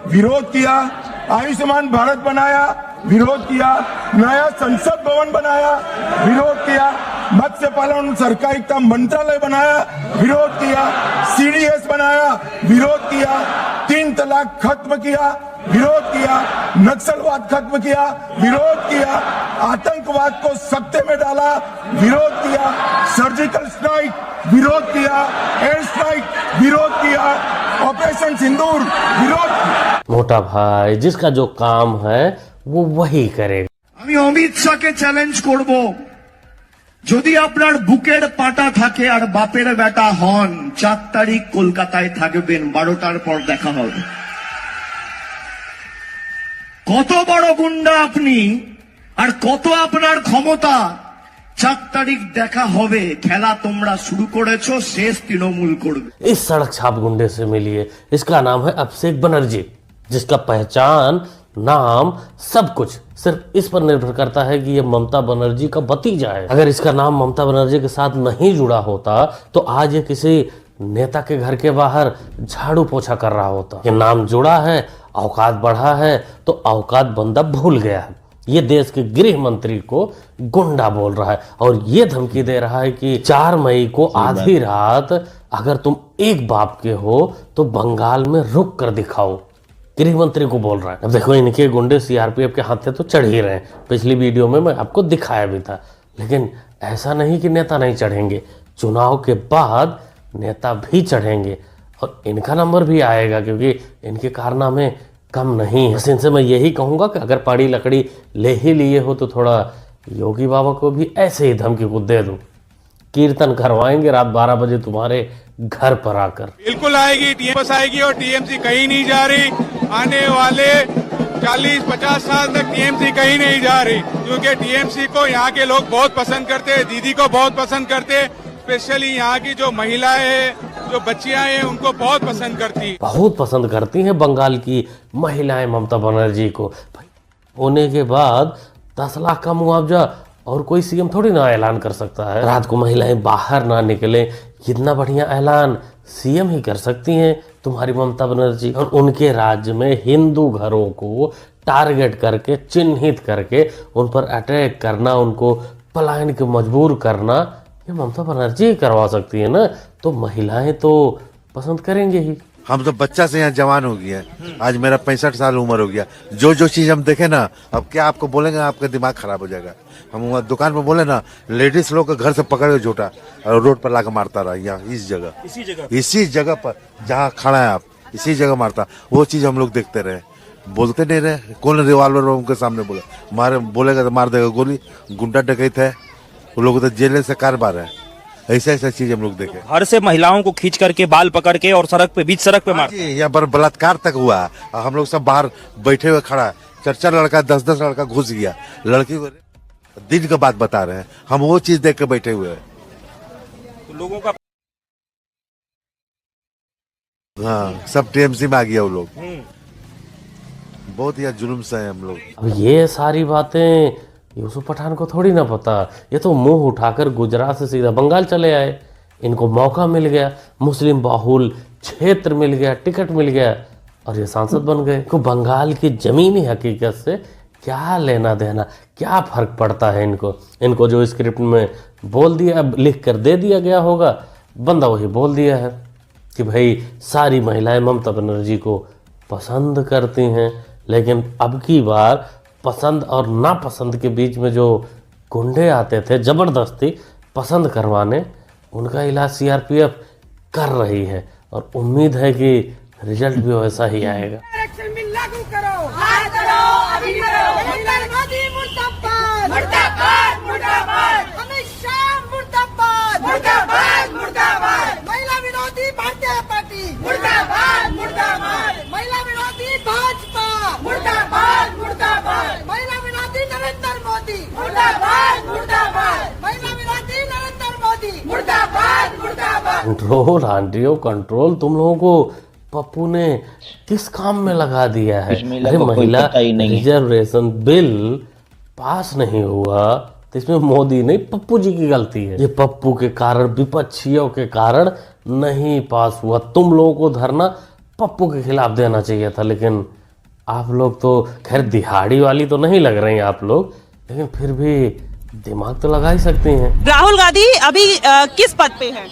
विरोध किया। आयुष्मान भारत बनाया, विरोध किया। नया संसद भवन बनाया, विरोध किया। मत्स्य पालन सहकारिता मंत्रालय बनाया, विरोध किया। सीडीएस बनाया, विरोध किया। 3 तलाक खत्म किया, विरोध किया। नक्सलवाद खत्म किया, विरोध किया। आतंकवाद को सत्ते में डाला, विरोध किया। सर्जिकल स्ट्राइक, विरोध किया। एयर स्ट्राइक, विरोध किया। ऑपरेशन सिंदूर, विरोध किया। मोटा भाई जिसका जो काम है वो वही करेगा। আমি অমিত শাহকে চ্যালেঞ্জ করব, যদি আপনার বুকের পাটা থাকে আর বাপের বেটা হন, 4 তারিখ কলকাতায় থাকবেন, 12টার পর দেখা হবে। কত বড় গুন্ডা আপনি আর কত আপনার ক্ষমতা, 4 তারিখ দেখা হবে। খেলা তোমরা শুরু করেছো, শেষ তৃণমূল করবে। इस सड़क छाप गुंडे से मिलिए, इसका नाम है अभिषेक बनर्जी, जिसका पहचान, नाम, सब कुछ सिर्फ इस पर निर्भर करता है कि ये ममता बनर्जी का भतीजा है। अगर इसका नाम ममता बनर्जी के साथ नहीं जुड़ा होता तो आज ये किसी नेता के घर के बाहर झाड़ू पोछा कर रहा होता। ये नाम जुड़ा है, औकात बढ़ा है तो औकात बंदा भूल गया है। ये देश के गृह मंत्री को गुंडा बोल रहा है और ये धमकी दे रहा है कि 4 मई को आधी रात अगर तुम एक बाप के हो तो बंगाल में रुक कर दिखाओ। गृह मंत्री को बोल रहा है। अब देखो इनके गुंडे सीआरपीएफ के हाथे तो चढ़ ही रहे हैं, पिछली वीडियो में मैं आपको दिखाया भी था। लेकिन ऐसा नहीं कि नेता नहीं चढ़ेंगे, चुनाव के बाद नेता भी चढ़ेंगे और इनका नंबर भी आएगा, क्योंकि इनके कारनामे कम नहीं है। बस इनसे मैं यही कहूंगा कि अगर पड़ी लकड़ी ले ही लिए हो तो थोड़ा योगी बाबा को भी ऐसे ही धमकी को दे दो, कीर्तन करवाएंगे रात 12 बजे तुम्हारे घर पर आकर। बिल्कुल आएगी, टीएमसी आएगी और टीएमसी कहीं नहीं जा रही। आने वाले 40-50 साल तक टीएमसी कहीं नहीं जा रही, क्योंकि टीएमसी को यहाँ के लोग बहुत पसंद करते हैं, दीदी को बहुत पसंद करते हैं। स्पेशली यहाँ की जो महिलाएं हैं, जो बच्चियां हैं, उनको बहुत पसंद करती, बहुत पसंद करती हैं बंगाल की महिलाएं ममता बनर्जी को। होने के बाद 10 लाख का मुआवजा और कोई सीएम थोड़ी ना ऐलान कर सकता है। रात को महिलाएं बाहर ना निकले, कितना बढ़िया ऐलान सीएम ही कर सकती हैं तुम्हारी ममता बनर्जी। और उनके राज्य में हिंदू घरों को टारगेट करके, चिन्हित करके उन पर अटैक करना, उनको पलायन के मजबूर करना, ये ममता बनर्जी ही करवा सकती है ना। तो महिलाएं तो पसंद करेंगे ही। हम तो बच्चा से यहाँ जवान हो गया, आज मेरा 65 साल उम्र हो गया। जो चीज हम देखे ना, अब क्या आपको बोलेंगे, आपका दिमाग खराब हो जाएगा। हम वहाँ दुकान पर बोले ना, लेडीज लोग का घर से पकड़ के झूठा और रोड पर लाकर मारता रहा। यहाँ इसी जगह पर जहाँ खड़ा है आप, इसी जगह मारता। वो चीज हम लोग देखते रहे, बोलते नहीं रहे। कौन रिवॉल्वर उनके सामने बोले, बोलेगा तो मार देगा गोली। गुंडा डकैत है, वो लोग तो जेल से कारोबार है। ऐसा चीज हम लोग देखे। घर से महिलाओं को खींच करके, बाल पकड़ के और सड़क पे, बीच सड़क पे मार। यहाँ पर बलात्कार तक हुआ, हम लोग सब बाहर बैठे हुए खड़ा, 4 लड़का, 10 लड़का घुस गया। लड़की को दिन का बात बता रहे हैं, हम वो चीज देख के बैठे हुए हैं। तो लोगों का हाँ, सब टीएमसी में आ गया वो लोग। बहुत ही जुल्म से है हम लोग। अब ये सारी बातें यूसुफ पठान को थोड़ी ना पता। ये तो मुंह उठाकर गुजरात से सीधा बंगाल चले आए। इनको मौका मिल गया, मुस्लिम बाहुल क्षेत्र मिल गया, टिकट मिल गया और ये सांसद बन गए। को बंगाल की जमीनी हकीकत से क्या लेना देना, क्या फर्क पड़ता है इनको जो स्क्रिप्ट में बोल दिया, लिख कर दे दिया गया होगा, बंदा वही बोल दिया है कि भाई सारी महिलाएं ममता बनर्जी को पसंद करती हैं। लेकिन अब की बार पसंद और नापसंद के बीच में जो गुंडे आते थे जबरदस्ती पसंद करवाने, उनका इलाज सीआरपीएफ कर रही है और उम्मीद है कि रिजल्ट भी वैसा ही आएगा। लागू करो, हाँ करो, अभी करो। मोदी मुर्दाबाद, मुर्दाबाद, मुर्दाबाद। अमित शाह मुर्दाबाद, मुर्दाबाद, मुर्दाबाद। महिला विरोधी भारतीय पार्टी मुर्दाबाद, मुर्दाबाद। महिला विरोधी भाजपा मुर्दाबाद, मुर्दाबाद। महिला विरोधी नरेंद्र मोदी मुर्दाबाद, मुर्दाबाद। महिला विरोधी नरेंद्र मोदी मुर्दाबाद, मुर्दाबाद। कंट्रोल आंटियों, कंट्रोल। तुम लोगों को पप्पू ने किस काम में लगा दिया है? अरे महिला रिजर्वेशन बिल पास नहीं हुआ तो इसमें मोदी नहीं, पप्पू जी की गलती है। ये पप्पू के कारण, विपक्षियों के कारण नहीं पास हुआ। तुम लोगों को धरना पप्पू के खिलाफ देना चाहिए था, लेकिन आप लोग तो खैर दिहाड़ी वाली तो नहीं लग रही हैं आप लोग, लेकिन फिर भी दिमाग तो लगा ही सकती हैं। राहुल गांधी अभी किस पद पे हैं?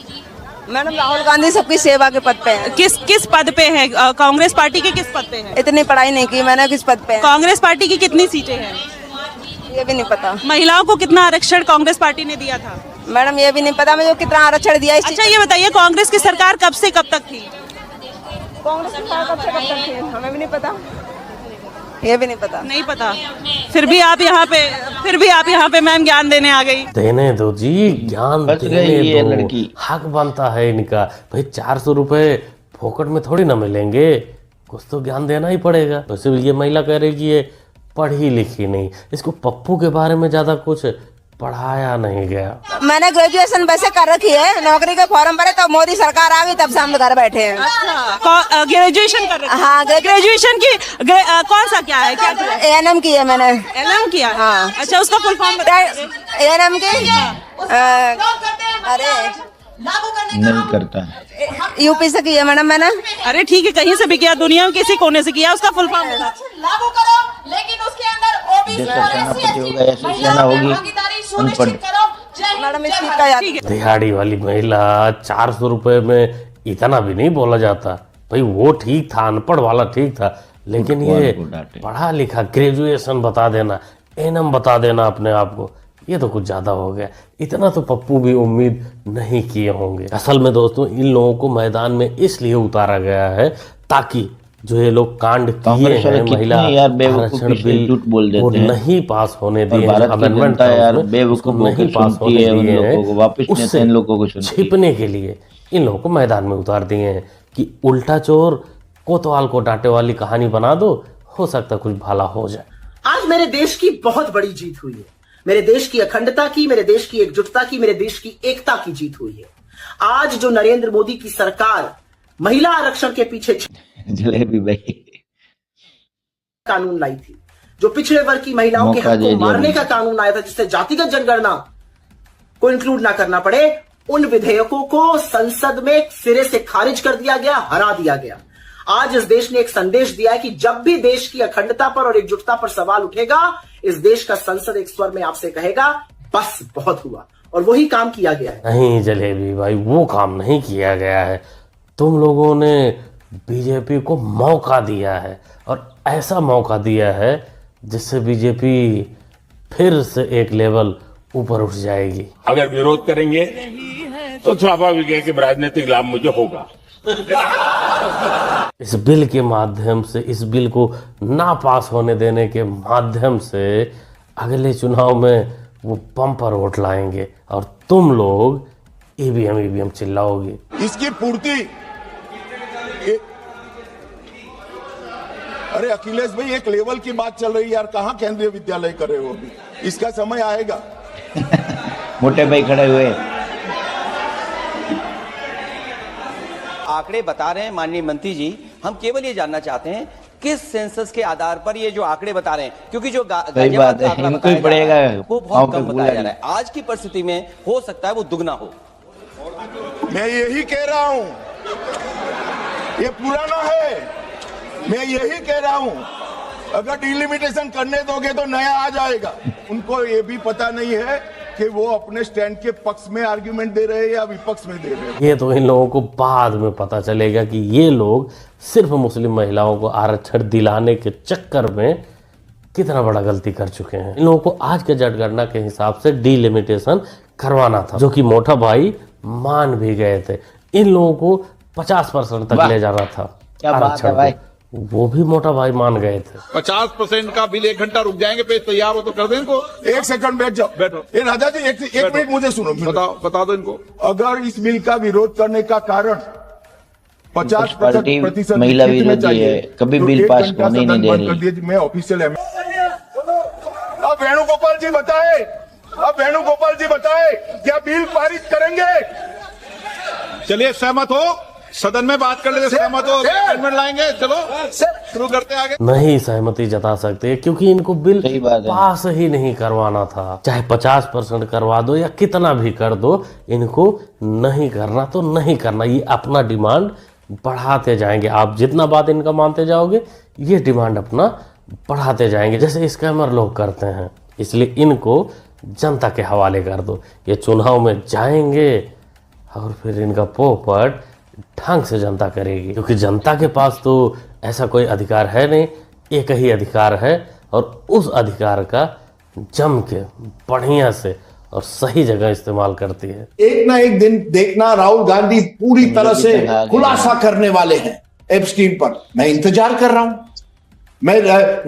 मैडम राहुल गांधी सबकी सेवा के पद पे हैं। किस पद पे हैं? कांग्रेस पार्टी के किस पद पे हैं? इतनी पढ़ाई नहीं की मैंने, किस पद पे हैं? कांग्रेस पार्टी की कितनी सीटें हैं? ये भी नहीं पता महिलाओं को कितना आरक्षण कांग्रेस पार्टी ने दिया था? मैडम, ये भी नहीं पता मुझे कितना आरक्षण दिया इस अच्छा ये बताइए, कांग्रेस की सरकार कब से कब तक थी? कांग्रेस सरकार कब से कब तक थी हमें भी नहीं पता, ये भी नहीं पता। नहीं पता। फिर भी आप यहाँ पे मैम ज्ञान देने आ गई। देने दो जी, ज्ञान देने दो, हक बनता है इनका। भाई 400 रुपए फोकट में थोड़ी ना मिलेंगे, कुछ तो ज्ञान देना ही पड़ेगा। वैसे भी ये महिला कह रही कि ये पढ़ी लिखी नहीं, इसको पप्पू के बारे में ज्यादा कुछ पढ़ाया नहीं गया। मैंने ग्रेजुएशन वैसे कर रखी है, नौकरी के फॉर्म भरे तो मोदी सरकार आ गई, तब से हम घर बैठे हैं। ग्रेजुएशन कर रहे हैं? हाँ, ग्रेजुएशन की कौन सा क्या है? क्या किया? एएनएम की है मैंने। एएनएम किया? हाँ। अच्छा, उसका फुल फॉर्म बताइए। एएनएम की अरे नहीं करता, यूपी से की है मैडम मैंने। अरे ठीक है, कहीं से भी किया, दुनिया में किसी कोने से किया, उसका फुल फॉर्म बता। लागू करो, लेकिन उसके अंदर ओबीसी जैसा सेनापति होगा ऐसी सेना होगी अनपढ़। मैडम इस चीज का याद दिहाड़ी वाली महिला 400 रुपए में इतना भी नहीं बोला जाता। भाई वो ठीक था, अनपढ़ वाला ठीक था, लेकिन ये पढ़ा लिखा ग्रेजुएशन बता देना, एनएम बता देना अपने आप को, ये तो कुछ ज्यादा हो गया। इतना तो पप्पू भी उम्मीद नहीं किए होंगे। असल में दोस्तों, इन लोगों को मैदान में इसलिए उतारा गया है ताकि जो ये लोग कांड किए हैं, महिला आरक्षण बिल वो नहीं पास होने दिए, अमेंडमेंट उसको नहीं पास होने दिए हैं, उससे इन लोगों को छिपने के लिए इन लोगों को मैदान में उतार दिए हैं कि उल्टा चोर कोतवाल को डांटे वाली कहानी बना दो, हो सकता कुछ भला हो जाए। आज मेरे देश की बहुत बड़ी जीत हुई है, मेरे देश की अखंडता की, मेरे देश की एकजुटता की, मेरे देश की एकता की जीत हुई है। आज जो नरेंद्र मोदी की सरकार महिला आरक्षण के पीछे जलेबी भाई कानून लाई थी, जो पिछड़े वर्ग की महिलाओं के हक को मारने का कानून आया था, जिससे जातिगत जनगणना को इंक्लूड ना करना पड़े, उन विधेयकों को संसद में सिरे से खारिज कर दिया गया, हरा दिया गया। आज इस देश ने एक संदेश दिया है कि जब भी देश की अखंडता पर और एकजुटता पर सवाल उठेगा, इस देश का संसद एक स्वर में आपसे कहेगा बस बहुत हुआ, और वही काम किया गया है। नहीं जलेबी भाई, वो काम नहीं किया गया है। तुम लोगों ने बीजेपी को मौका दिया है, और ऐसा मौका दिया है जिससे बीजेपी फिर से एक लेवल ऊपर उठ जाएगी। अगर विरोध करेंगे तो स्वाभाविक है कि राजनीतिक लाभ मुझे होगा। इस बिल के माध्यम से, इस बिल को ना पास होने देने के माध्यम से अगले चुनाव में वो बम्पर वोट लाएंगे और तुम लोग ईवीएम चिल्लाओगे। इसकी पूर्ति अरे अखिलेश भाई, एक लेवल की बात चल रही है यार, कहाँ केंद्रीय विद्यालय कर रहे हो अभी? इसका समय आएगा। मोटे भाई खड़े हुए आंकड़े बता रहे हैं माननीय मंत्री जी, हम केवल ये जानना चाहते हैं किस सेंसस के आधार पर ये जो आंकड़े बता रहे हैं, क्योंकि जो गाजियाबाद का आंकड़ा बताया जा रहा है वो बहुत कम बताया जा रहा है। आज की परिस्थिति में हो सकता है वो दुगना हो। मैं यही कह रहा हूं, ये पुराना है, मैं यही कह रहा हूं, अगर डिलिमिटेशन करने दोगे तो नया आ जाएगा। उनको ये भी पता नहीं है कि वो अपने स्टैंड के पक्ष में आर्ग्यूमेंट दे रहे हैं या विपक्ष में दे रहे हैं। ये तो इन लोगों को बाद में पता चलेगा कि ये लोग सिर्फ मुस्लिम महिलाओं को आरक्षण दिलाने के चक्कर में कितना बड़ा गलती कर चुके हैं। इन लोगों को आज के जनगणना के हिसाब से डिलिमिटेशन करवाना था, जो कि मोटा भाई मान भी गए थे। इन लोगों को 50% तक ले जाना था आरक्षण, वो भी मोटा भाई मान गए थे। 50% का बिल 1 घंटा रुक जाएंगे, पेश तैयार हो तो कर दे इनको। 1 सेकंड बैठ जाओ, बैठो। ये राजा जी एक मिनट मुझे सुनो, बता दो इनको। अगर इस बिल का विरोध करने का कारण 50% महिला विरोधी है, कभी बिल पास होने नहीं दे रही। मैं ऑफिशियल अब वेणुगोपाल जी बताए, क्या बिल पारित करेंगे? चलिए सहमत हो, सदन में बात कर लेते, सहमत हो, अमेंडमेंट लाएंगे। चलो शुरू करते आगे। नहीं सहमति जता सकते क्योंकि इनको बिल पास ही नहीं करवाना था। चाहे 50% करवा दो या कितना भी कर दो, इनको नहीं करना तो नहीं करना। ये अपना डिमांड बढ़ाते जाएंगे। आप जितना बात इनका मानते जाओगे ये डिमांड अपना बढ़ाते जाएंगे, जैसे स्कैमर लोग करते हैं। इसलिए इनको जनता के हवाले कर दो, ये चुनाव में जाएंगे और फिर इनका पोपट ढंग से जनता करेगी, क्योंकि जनता के पास तो ऐसा कोई अधिकार है नहीं, एक ही अधिकार है और उस अधिकार का जम के बढ़िया से और सही जगह इस्तेमाल करती है। एक ना एक दिन देखना राहुल गांधी पूरी तरह से खुलासा करने वाले हैं एप्स्टीन पर। मैं इंतजार कर रहा हूं, मैं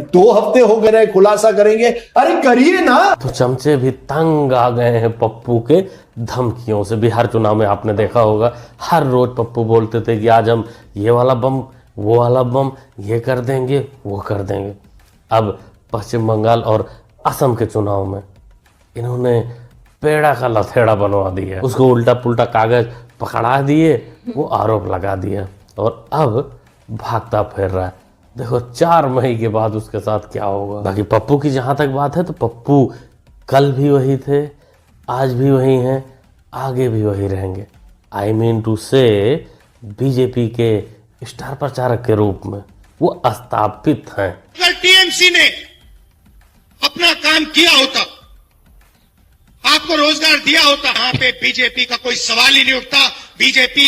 2 हफ्ते हो गए खुलासा करेंगे, अरे करिए ना। तो चमचे भी तंग आ गए हैं पप्पू के धमकियों से। बिहार चुनाव में आपने देखा होगा, हर रोज पप्पू बोलते थे कि आज हम ये वाला बम, वो वाला बम, ये कर देंगे, वो कर देंगे। अब पश्चिम बंगाल और असम के चुनाव में इन्होंने पेड़ा का लथेड़ा बनवा दिया, उसको उल्टा पुल्टा कागज पकड़ा दिए, वो आरोप लगा दिया और अब भागता फिर रहा है। देखो 4 मई के बाद उसके साथ क्या होगा। बाकी पप्पू की जहां तक बात है तो पप्पू कल भी वही थे, आज भी वही हैं, आगे भी वही रहेंगे। आई मीन टू से बीजेपी के स्टार प्रचारक के रूप में वो स्थापित हैं। अगर टीएमसी ने अपना काम किया होता, आपको रोजगार दिया होता, यहाँ पे बीजेपी का कोई सवाल ही नहीं उठता। बीजेपी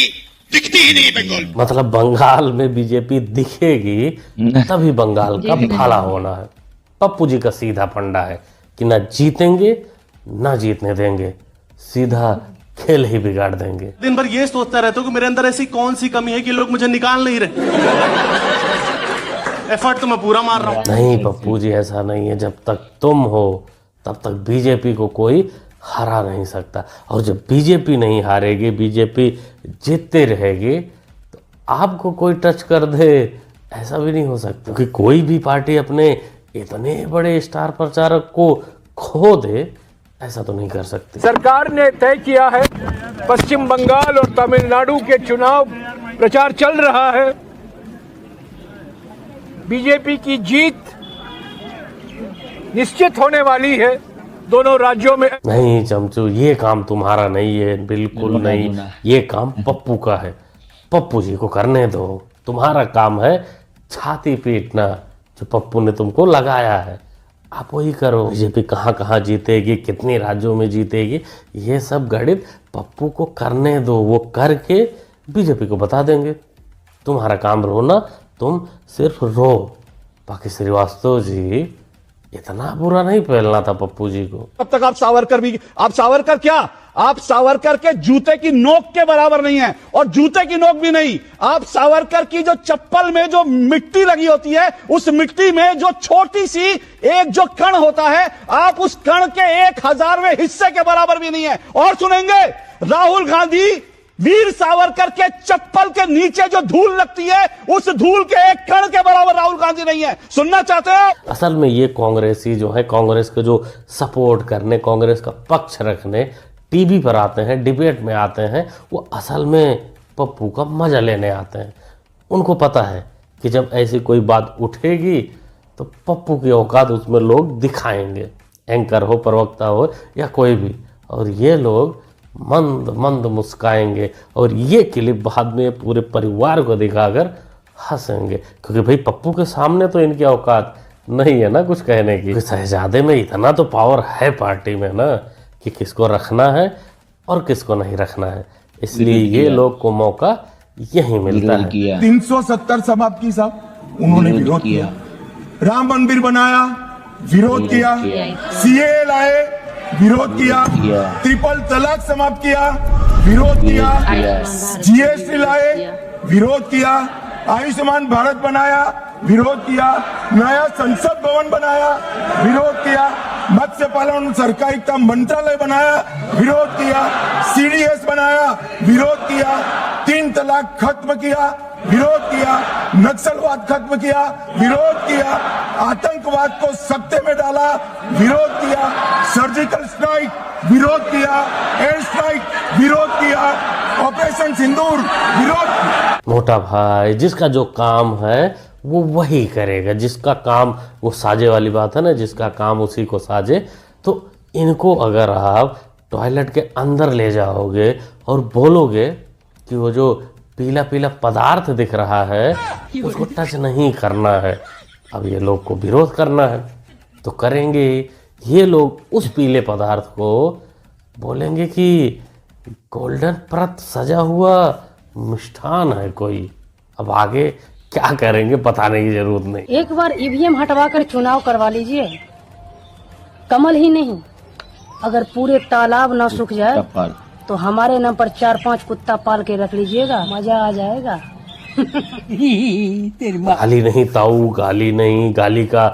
दिखती ही नहीं बंगाल में। मतलब बंगाल में बीजेपी दिखेगी तभी बंगाल का भला होना है। पप्पू जी का सीधा फंडा है कि ना जीतेंगे ना जीतने देंगे, सीधा खेल ही बिगाड़ देंगे। दिन भर ये सोचता रहता हूँ कि मेरे अंदर ऐसी कौन सी कमी है कि लोग मुझे निकाल नहीं रहे। एफर्ट तो मैं पूरा मार रहा हूँ। नहीं पप्पू जी, ऐसा नहीं है। जब तक तुम हो तब तक बीजेपी को कोई हरा नहीं सकता, और जब बीजेपी नहीं हारेगी, बीजेपी जीतते रहेगी, तो आपको कोई टच कर दे ऐसा भी नहीं हो सकता। क्योंकि कोई भी पार्टी अपने इतने बड़े स्टार प्रचारक को खो दे ऐसा तो नहीं कर सकती। सरकार ने तय किया है, पश्चिम बंगाल और तमिलनाडु के चुनाव प्रचार चल रहा है। बीजेपी की जीत निश्चित होने वाली है दोनों राज्यों में। नहीं चमचू, ये काम तुम्हारा नहीं है, बिल्कुल नहीं। ये काम पप्पू का है, पप्पू जी को करने दो। तुम्हारा काम है छाती पीटना, जो पप्पू ने तुमको लगाया है आप वही करो। बीजेपी कहाँ कहाँ जीतेगी, कितने राज्यों में जीतेगी, ये सब गणित पप्पू को करने दो। वो करके बीजेपी को बता देंगे। तुम्हारा काम रोना, तुम सिर्फ रो। बाकी श्रीवास्तव जी इतना बुरा नहीं फैलना था पप्पू जी को। तब तक आप सावरकर क्या, आप सावरकर के जूते की नोक के बराबर नहीं है, और जूते की नोक भी नहीं। आप सावरकर की जो चप्पल में जो मिट्टी लगी होती है, उस मिट्टी में जो छोटी सी एक जो कण होता है, आप उस कण के 1000वें हिस्से के बराबर भी नहीं है। और सुनेंगे, राहुल गांधी वीर सावरकर के चप्पल के नीचे जो धूल लगती है, उस धूल के एक कण के बराबर राहुल गांधी नहीं है। सुनना चाहते हो? असल में ये कांग्रेसी जो है, कांग्रेस को जो सपोर्ट करने, कांग्रेस का पक्ष रखने टीवी पर आते हैं, डिबेट में आते हैं, वो असल में पप्पू का मजा लेने आते हैं। उनको पता है कि जब ऐसी कोई बात उठेगी तो पप्पू की औकात उसमें लोग दिखाएंगे, एंकर हो, प्रवक्ता हो या कोई भी। और ये लोग मंद मंद मुस्काएंगे और ये क्लिप बाद में पूरे परिवार को दिखाकर हंसेंगे, क्योंकि भाई पप्पू के सामने तो इनकी औकात नहीं है ना कुछ कहने की। शहजादे में इतना तो पावर है पार्टी में ना कि किसको रखना है और किसको नहीं रखना है, इसलिए ये लोग को मौका यही मिलता है। 370 समाप्त की साहब, उन्होंने विरोध किया। राम मंदिर बनाया, विरोध किया। सीए लाए, विरोध किया। ट्रिपल तलाक समाप्त किया, विरोध किया। जीएसटी लाए, विरोध किया। आयुष्मान भारत बनाया, विरोध किया। नया संसद भवन बनाया, विरोध किया। मत्स्य पालन सहकारिता मंत्रालय बनाया, विरोध किया। सीडीएस बनाया, विरोध किया। 3 तलाक खत्म किया, विरोध किया। नक्सलवाद खत्म किया, विरोध किया। आतंकवाद को सत्ते में डाला, विरोध किया। सर्जिकल स्ट्राइक, विरोध किया। एयर स्ट्राइक, विरोध किया। ऑपरेशन सिंदूर, विरोध किया। मोटा भाई, जिसका जो काम है वो वही करेगा, जिसका काम वो साजे वाली बात है ना, जिसका काम उसी को साजे। तो इनको अगर आप टॉयलेट के अंदर ले जाओगे और बोलोगे कि वो जो पीला पीला पदार्थ दिख रहा है उसको टच नहीं करना है। अब ये लोग को विरोध करना है तो करेंगे। ये लोग उस पीले पदार्थ को बोलेंगे कि गोल्डन परत सजा हुआ मिष्ठान है कोई। अब आगे क्या करेंगे बताने की जरूरत नहीं। एक बार ईवीएम हटवा कर चुनाव करवा लीजिए, कमल ही नहीं अगर पूरे तालाब ना सूख जाए तो हमारे नाम पर 4-5 कुत्ता पाल के रख लीजिएगा, मजा आ जाएगा। गाली नहीं ताऊ, गाली नहीं, गाली का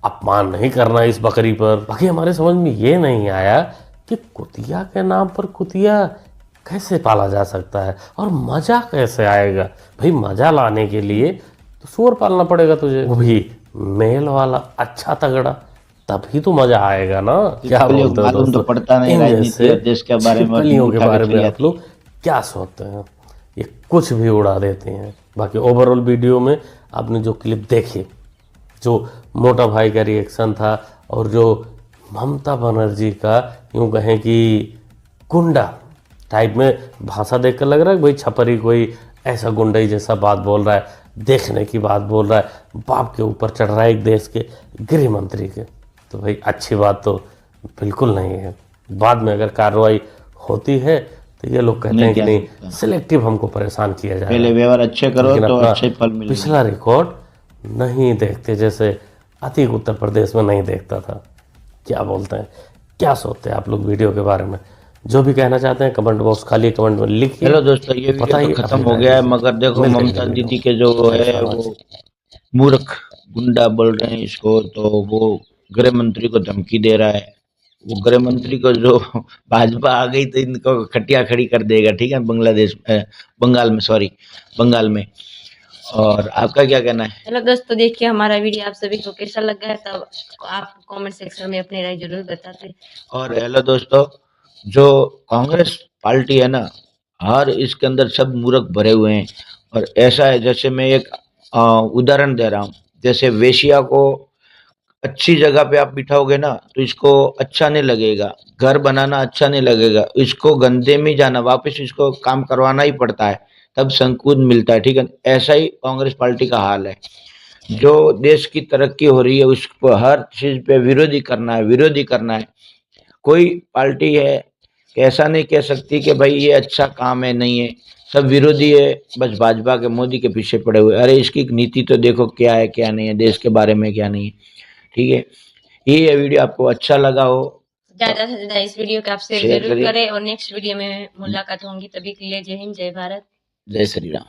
अपमान नहीं करना इस बकरी पर। बाकी हमारे समझ में ये नहीं आया कि कुतिया के नाम पर कुतिया कैसे पाला जा सकता है और मजा कैसे आएगा। भाई मजा लाने के लिए तो सूअर पालना पड़ेगा तुझे, वो भी मेल वाला अच्छा तगड़ा, तभी तो मजा आएगा ना। क्या बोलते हो दोस्तों? तो पड़ता नहीं राजनीति और देश के बारे में, के बारे में आप लोग क्या सोचते हैं? ये कुछ भी उड़ा देते हैं। बाकी ओवरऑल वीडियो में आपने जो क्लिप देखी, जो मोटा भाई का रिएक्शन था और जो ममता बनर्जी का यूं कहें कि गुंडा टाइप में भाषा देखकर लग रहा है भाई छपरी कोई ऐसा गुंडा ही जैसा बात बोल रहा है, देखने की बात बोल रहा है, बाप के ऊपर चढ़ रहा है एक देश के गृह मंत्री के। तो भाई अच्छी बात तो बिल्कुल नहीं है। बाद में अगर कार्रवाई होती है तो ये लोग कहते हैं कि नहीं सिलेक्टिव हमको परेशान किया जाए, पहले व्यवहार अच्छे करो तो अच्छे फल मिलेंगे। पिछला रिकॉर्ड नहीं देखते जैसे अतीक उत्तर प्रदेश में नहीं देखता था। क्या बोलते हैं, क्या सोचते हैं आप लोग वीडियो के बारे में? जो भी कहना चाहते हैं कमेंट बॉक्स खाली कमेंट में लिखिए। हेलो दोस्तों, ये वीडियो तो खत्म हो गया है, मगर देखो ममता दीदी के जो है वो मूर्ख गुंडा बोल रहे हैं इसको, तो वो गृह मंत्री को धमकी दे रहा है। वो गृह मंत्री को जो भाजपा आ गई तो इनको खटिया खड़ी कर देगा, ठीक है, बंगाल में। और आपका क्या कहना है? हेलो दोस्तों, देखिए हमारा वीडियो आप सभी को कैसा लगा है तब आप कमेंट सेक्शन में अपनी राय जरूर बताते। और हेलो दोस्तों, जो कांग्रेस पार्टी है ना, हर इसके अंदर सब मूर्ख भरे हुए हैं। और ऐसा है जैसे मैं एक उदाहरण दे रहा हूँ, जैसे वेश्या को अच्छी जगह पे आप बिठाओगे ना तो इसको अच्छा नहीं लगेगा, घर बनाना अच्छा नहीं लगेगा, इसको गंदे में जाना, वापस इसको काम करवाना ही पड़ता है, तब संकुच मिलता है, ठीक है। ऐसा ही कांग्रेस पार्टी का हाल है। जो देश की तरक्की हो रही है उसको हर चीज पे विरोधी करना है। कोई पार्टी है ऐसा नहीं कह सकती कि भाई ये अच्छा काम है, नहीं है, सब विरोधी है, बस भाजपा के मोदी के पीछे पड़े हुए। अरे इसकी नीति तो देखो क्या है क्या नहीं है, देश के बारे में क्या नहीं है, ठीक है। ये वीडियो आपको अच्छा लगा हो ज्यादा से ज्यादा इस वीडियो को आप शेयर जरूर करें और नेक्स्ट वीडियो में मुलाकात होंगी। तभी के लिए जय हिंद, जय भारत, जय श्री राम।